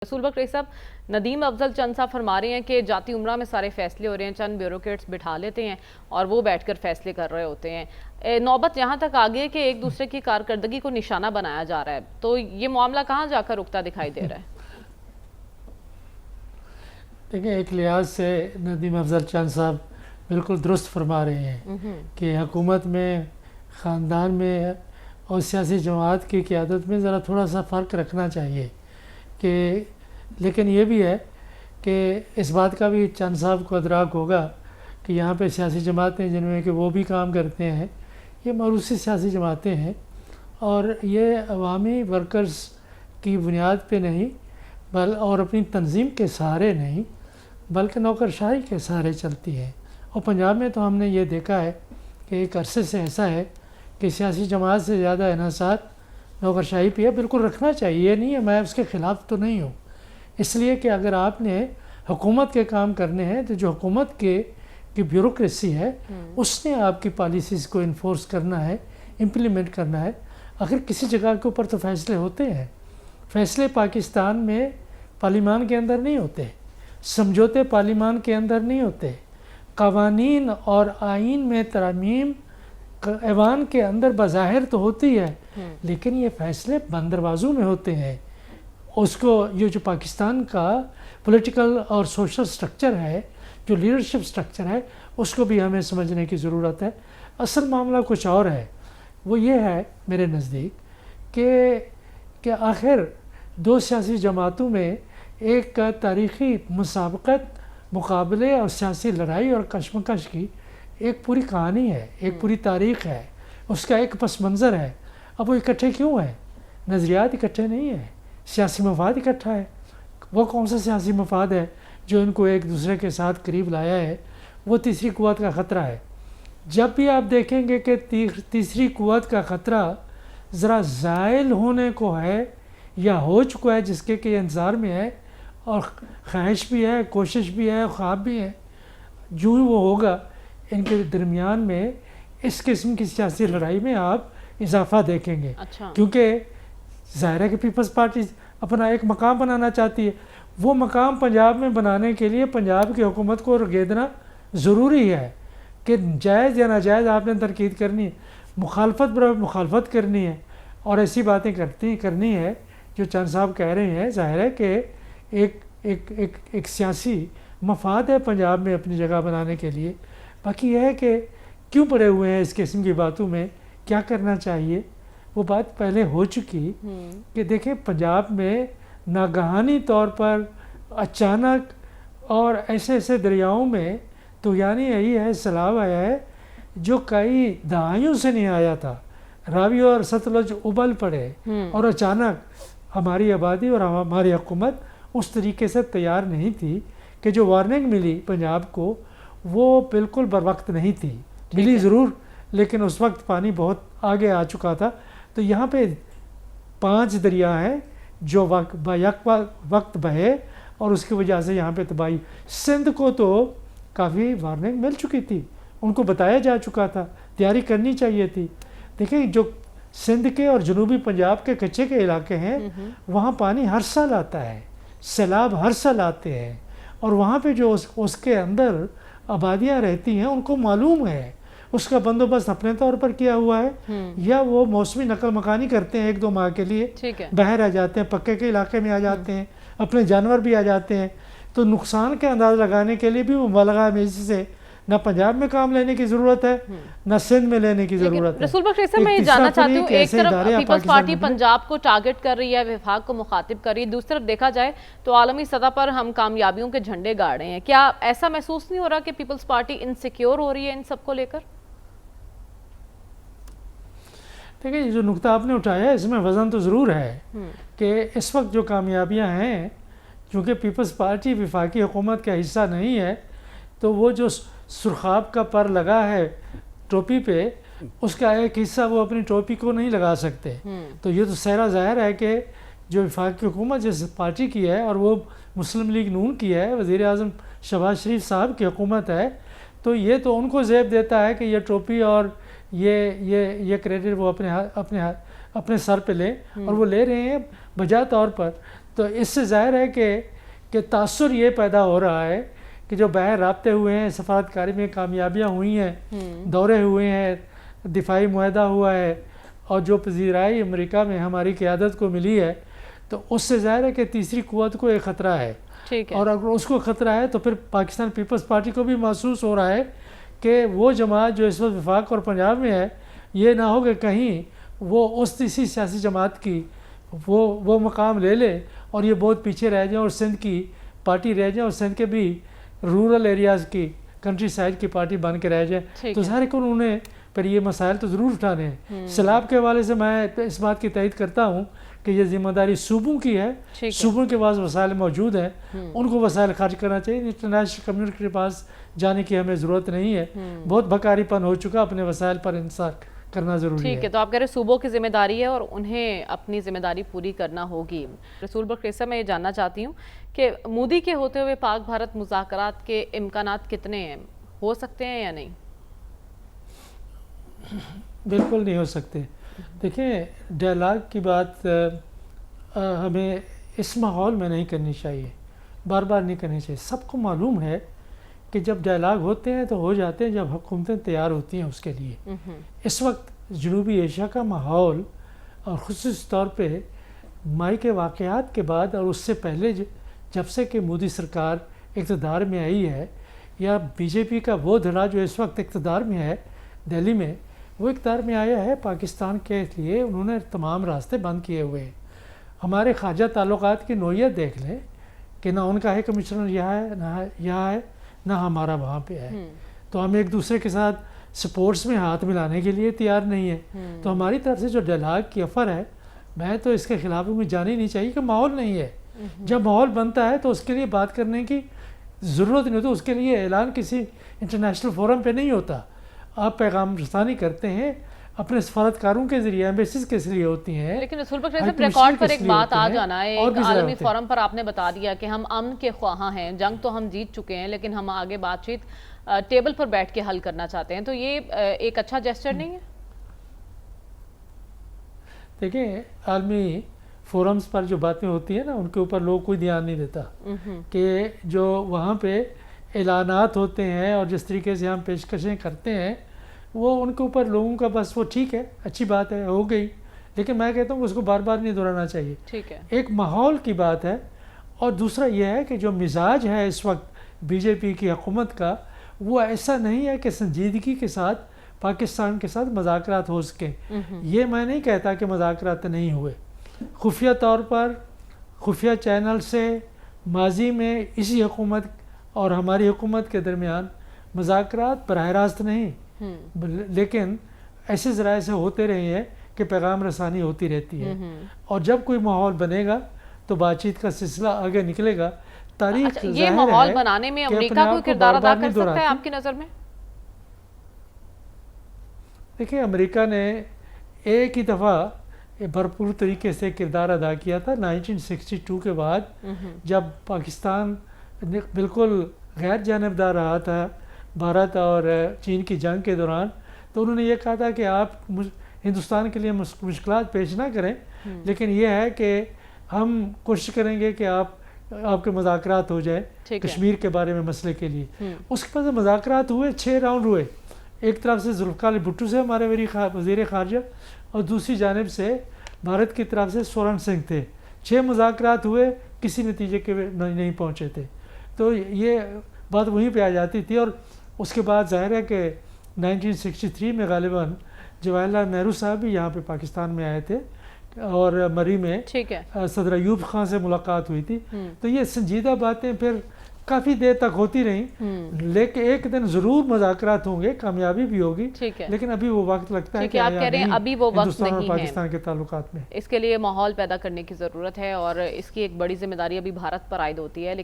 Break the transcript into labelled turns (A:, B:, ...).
A: रसूल बख्श साहब, नदीम अफजल चंद साहब फरमा रहे हैं कि जाती उम्रा में सारे फैसले हो रहे हैं, चंद ब्यूरोक्रेट्स बिठा लेते हैं और वो बैठकर फैसले कर रहे होते हैं। नौबत यहाँ तक आ गई है कि एक दूसरे की कारकर्दगी को निशाना बनाया जा रहा है, तो ये मामला कहाँ जाकर रुकता दिखाई दे रहा है?
B: देखिए, एक लिहाज से नदीम अफजल चंद साहब बिल्कुल दुरुस्त फरमा रहे हैं कि हुकूमत में, ख़ानदान में और सियासी जमात की क़ियादत में ज़रा थोड़ा सा फ़र्क रखना चाहिए कि, लेकिन ये भी है कि इस बात का भी चंद साहब को अदराक होगा कि यहाँ पे सियासी जमातें जिनमें कि वो भी काम करते हैं, ये मरूसी सियासी जमातें हैं और ये अवामी वर्कर्स की बुनियाद पे नहीं और अपनी तंजीम के सहारे नहीं बल्कि नौकरशाही के सहारे चलती है। और पंजाब में तो हमने ये देखा है कि एक अरसे से ऐसा है कि सियासी जमात से ज़्यादा इन्हसार नौकरशाही पे बिल्कुल रखना चाहिए। ये नहीं है, मैं उसके ख़िलाफ़ तो नहीं हूँ, इसलिए कि अगर आपने हुकूमत के काम करने हैं तो जो हुकूमत की ब्यूरोक्रेसी है उसने आपकी पॉलिसीज़ को इन्फोर्स करना है, इम्प्लीमेंट करना है। आखिर किसी जगह के ऊपर तो फैसले होते हैं, फैसले पाकिस्तान में पार्लिमान के अंदर नहीं होते, समझौते पार्लिमान के अंदर नहीं होते, कवानीन और आइन में तरमीम ऐवान के अंदर बज़ाहिर तो होती है लेकिन ये फैसले बंद दरवाज़ों में होते हैं। उसको ये जो पाकिस्तान का पॉलिटिकल और सोशल स्ट्रक्चर है, जो लीडरशिप स्ट्रक्चर है, उसको भी हमें समझने की ज़रूरत है। असल मामला कुछ और है, वो ये है मेरे नज़दीक कि आखिर दो सियासी जमातों में एक तारीख़ी मुसाबकत, मुकाबले और सियासी लड़ाई और कशमकश की एक पूरी कहानी है, एक पूरी तारीख़ है, उसका एक पस मंज़र है। अब वो इकट्ठे क्यों है? नज़रियात इकट्ठे नहीं है, सियासी मफाद इकट्ठा है। वो कौन सा सियासी मफाद है जो इनको एक दूसरे के साथ करीब लाया है? वो तीसरी क़ुव्वत का ख़तरा है। जब भी आप देखेंगे कि तीसरी क़ुव्वत का ख़तरा ज़रा ज़ाइल होने को है या हो चुका है, जिसके कि इंतज़ार में है और ख्वाहिश भी है, कोशिश भी है, ख्वाब भी है, जो वो होगा इनके दरमियान में इस किस्म की सियासी लड़ाई में आप इजाफा देखेंगे।
A: अच्छा।
B: क्योंकि ज़ाहिर है कि पीपल्स पार्टी अपना एक मकाम बनाना चाहती है। वो मकाम पंजाब में बनाने के लिए पंजाब की हुकूमत को रगेदना ज़रूरी है कि जायज़ या नाजायज़ आपने तरकीद करनी है, मुखालफत करनी है और ऐसी बातें करनी है जो चंद साहब कह रहे हैं। ज़ाहिर है कि एक सियासी मफाद है पंजाब में अपनी जगह बनाने के लिए। बाकी यह है कि क्यों पड़े हुए हैं इस किस्म की बातों में, क्या करना चाहिए, वो बात पहले हो चुकी कि देखें पंजाब में नागहानी तौर पर अचानक और ऐसे दरियाओं में तो यानी यही है सैलाब आया है जो कई दहाइयों से नहीं आया था। रावी और सतलुज उबल पड़े और अचानक हमारी आबादी और हमारी हुकूमत उस तरीके से तैयार नहीं थी कि जो वार्निंग मिली पंजाब को वो बिल्कुल बर वक्त नहीं थी। मिली ज़रूर लेकिन उस वक्त पानी बहुत आगे आ चुका था। तो यहाँ पे 5 दरिया हैं जो वक्त बहे और उसकी वजह से यहाँ पे तबाही। सिंध को तो काफ़ी वार्निंग मिल चुकी थी, उनको बताया जा चुका था, तैयारी करनी चाहिए थी। देखिए, जो सिंध के और जनूबी पंजाब के कच्चे के इलाके हैं वहाँ पानी हर साल आता है, सैलाब हर साल आते हैं और वहाँ पे जो उसके अंदर आबादियाँ रहती हैं उनको मालूम है, उसका बंदोबस्त अपने तौर पर किया हुआ है या वो मौसमी नकल मकानी करते हैं 1-2 माह के लिए, बाहर आ जाते हैं, पक्के के इलाके में आ जाते हैं, अपने जानवर भी आ जाते हैं। तो नुकसान का अंदाज़ लगाने के लिए भी मुबालगा में से ना पंजाब में काम लेने की ज़रूरत है ना सिंध में लेने की ज़रूरत है।
A: रसूल बख्श साहब, मैं ये जानना चाहती हूँ, एक तरफ पीपल्स पार्टी पंजाब को टारगेट कर रही है, विफाक को मुखातिब कर रही है, दूसरी तरफ देखा जाए तो आलमी सतह पर हम कामयाबियों के झंडे गाड़ रहे हैं। क्या ऐसा महसूस नहीं हो रहा कि पीपल्स पार्टी इनसिक्योर हो रही है इन सबको लेकर?
B: देखिए, जो नुकता आपने उठाया है इसमें वज़न तो ज़रूर है कि इस वक्त जो कामयाबियाँ हैं, चूँकि पीपल्स पार्टी वफाकी हुकूमत का हिस्सा नहीं है तो वो जो सुरखाब का पर लगा है टोपी पे, उसका एक हिस्सा वो अपनी टोपी को नहीं लगा सकते। तो ये तो सहरा ज़ाहिर है कि जो वफाकी हुकूमत जिस पार्टी की है और वो मुस्लिम लीग नून की है, वज़ीर आज़म शहबाज शरीफ साहब की हुकूमत है, तो ये तो उनको ज़ेब देता है कि ये टोपी और ये क्रेडिट वो अपने सर पे लें और वो ले रहे हैं बजा तौर पर। تو اس سے ظاہر ہے کہ تاثر یہ پیدا ہو رہا ہے کہ جو باہر رابطے ہوئے ہیں، سفارتکاری میں کامیابیاں ہوئی ہیں، دورے ہوئے ہیں، دفاعی معاہدہ ہوا ہے، اور جو پذیرائی امریکہ میں ہماری قیادت کو ملی ہے، تو اس سے ظاہر ہے کہ تیسری قوت کو ایک خطرہ ہے. اور اگر اس کو خطرہ ہے تو پھر پاکستان پیپلز پارٹی کو بھی محسوس ہو رہا ہے کہ وہ جماعت جو اس وقت وفاق اور پنجاب میں ہے، یہ نہ ہو کہ کہیں وہ اس تیسری سیاسی جماعت کی وہ مقام لے لے اور یہ بہت پیچھے رہ جائیں اور سندھ کی پارٹی رہ جائیں اور سندھ کے بھی رورل ایریاز کی کنٹری سائڈ کی پارٹی بن کے رہ جائیں. تو ظاہر ہے کہ انہوں نے پھر یہ مسائل تو ضرور اٹھانے ہیں. سیلاب کے حوالے سے میں اس بات کی تائید کرتا ہوں کہ یہ ذمہ داری صوبوں کی ہے. صوبوں کے پاس وسائل موجود ہیں، ان کو وسائل خرچ کرنا چاہیے. انٹرنیشنل کمیونٹی کے پاس جانے کی ہمیں ضرورت نہیں ہے. بہت بھکاری پن ہو چکا، اپنے وسائل پر انحصار کرنا ضروری ہے.
A: ٹھیک ہے، تو آپ کہہ رہے ہیں صوبوں کی ذمہ داری ہے اور انہیں اپنی ذمہ داری پوری کرنا ہوگی. رسول بخش صاحب، میں یہ جاننا چاہتی ہوں کہ مودی کے ہوتے ہوئے پاک بھارت مذاکرات کے امکانات کتنے ہیں؟ ہو سکتے ہیں یا نہیں؟
B: بالکل نہیں ہو سکتے. دیکھیں، ڈائلاگ کی بات ہمیں اس ماحول میں نہیں کرنی چاہیے، بار بار نہیں کرنی چاہیے. سب کو معلوم ہے کہ جب ڈائلاگ ہوتے ہیں تو ہو جاتے ہیں جب حکومتیں تیار ہوتی ہیں اس کے لیے. اس وقت جنوبی ایشیا کا ماحول، اور خصوصی طور پہ مائی کے واقعات کے بعد اور اس سے پہلے جب سے کہ مودی سرکار اقتدار میں آئی ہے، یا بی جے پی کا وہ دھڑا جو اس وقت اقتدار میں ہے دہلی میں، وہ اقتدار میں آیا ہے پاکستان کے لیے انہوں نے تمام راستے بند کیے ہوئے ہیں. ہمارے خارجہ تعلقات کی نوعیت دیکھ لیں کہ نہ ان کا ہے کمشنر یہاں ہے نہ ہمارا وہاں پہ ہے. تو ہم ایک دوسرے کے ساتھ سپورٹس میں ہاتھ ملانے کے لیے تیار نہیں ہے. تو ہماری طرف سے جو ڈائلاگ کی آفر ہے، میں تو اس کے خلاف مجھے جانی نہیں چاہیے کہ ماحول نہیں ہے. جب ماحول بنتا ہے تو اس کے لیے بات کرنے کی ضرورت نہیں ہوتی. اس کے لیے اعلان کسی انٹرنیشنل فورم پہ نہیں ہوتا. آپ پیغام رسانی کرتے ہیں اپنے سفارتکاروں کے ذریعے، ایمبیسیز کے ذریعے ہوتی ہیں.
A: لیکن رسول بخش صاحب، ریکارڈ پر ایک بات آ جانا ہے. ایک عالمی فورم پر آپ نے بتا دیا کہ ہم امن کے خواہاں ہیں، جنگ تو ہم جیت چکے ہیں، لیکن ہم آگے بات چیت ٹیبل پر بیٹھ کے حل کرنا چاہتے ہیں. تو یہ ایک اچھا جیسچر نہیں ہے؟
B: دیکھیں، عالمی فورمز پر جو باتیں ہوتی ہیں نا، ان کے اوپر لوگ کوئی دھیان نہیں دیتا. کہ جو وہاں پہ اعلانات ہوتے ہیں اور جس طریقے سے ہم پیشکشیں کرتے ہیں، وہ ان کے اوپر لوگوں کا بس وہ ٹھیک ہے، اچھی بات ہے، ہو گئی. لیکن میں کہتا ہوں کہ اس کو بار بار نہیں دہرانا چاہیے.
A: ٹھیک ہے،
B: ایک ماحول کی بات ہے. اور دوسرا یہ ہے کہ جو مزاج ہے اس وقت بی جے پی کی حکومت کا، وہ ایسا نہیں ہے کہ سنجیدگی کے ساتھ پاکستان کے ساتھ مذاکرات ہو سکیں. یہ میں نہیں کہتا کہ مذاکرات نہیں ہوئے. خفیہ طور پر، خفیہ چینل سے ماضی میں اسی حکومت اور ہماری حکومت کے درمیان مذاکرات براہ راست نہیں، لیکن ایسے ذرائع سے ہوتے رہے ہیں کہ پیغام رسانی ہوتی رہتی ہے. اور جب کوئی ماحول بنے گا تو بات چیت کا سلسلہ آگے نکلے گا. تاریخ
A: یہ ماحول بنانے میں امریکہ کوئی کردار ادا کر سکتا ہے آپ کی نظر میں؟
B: دیکھیں، امریکہ نے ایک ہی دفعہ بھرپور طریقے سے کردار ادا کیا تھا 1962 کے بعد، جب پاکستان بالکل غیر جانبدار رہا تھا بھارت اور چین کی جنگ کے دوران. تو انہوں نے یہ کہا تھا کہ آپ ہندوستان کے لیے مشکلات پیش نہ کریں، لیکن یہ ہے کہ ہم کوشش کریں گے کہ آپ کے مذاکرات ہو جائے کشمیر کے بارے میں مسئلے کے لیے. اس کے بعد مذاکرات ہوئے، 6 راؤنڈ ہوئے. ایک طرف سے ذوالفقار علی بھٹو سے ہمارے وزیر خارجہ، اور دوسری جانب سے بھارت کی طرف سے سورن سنگھ تھے. 6 مذاکرات ہوئے، کسی نتیجے کے نہیں پہنچے تھے. تو یہ بات وہیں پہ آ جاتی تھی. اور اس کے بعد ظاہر ہے کہ 1963 میں غالباً جواہر لال نہرو صاحب بھی یہاں پہ پاکستان میں آئے تھے اور مری میں صدر ایوب خان سے ملاقات ہوئی تھی. تو یہ سنجیدہ باتیں پھر کافی دیر تک ہوتی رہیں، لیکن ایک دن ضرور مذاکرات ہوں گے، کامیابی بھی ہوگی. لیکن ابھی وہ وقت لگتا ہے کہ
A: آپ کہہ رہے ہیں ابھی وہ وقت
B: ہندوستان اور
A: نہیں
B: پاکستان کے تعلقات میں.
A: اس کے لیے ماحول پیدا کرنے کی ضرورت ہے اور اس کی ایک بڑی ذمہ داری ابھی بھارت پر عائد ہوتی ہے.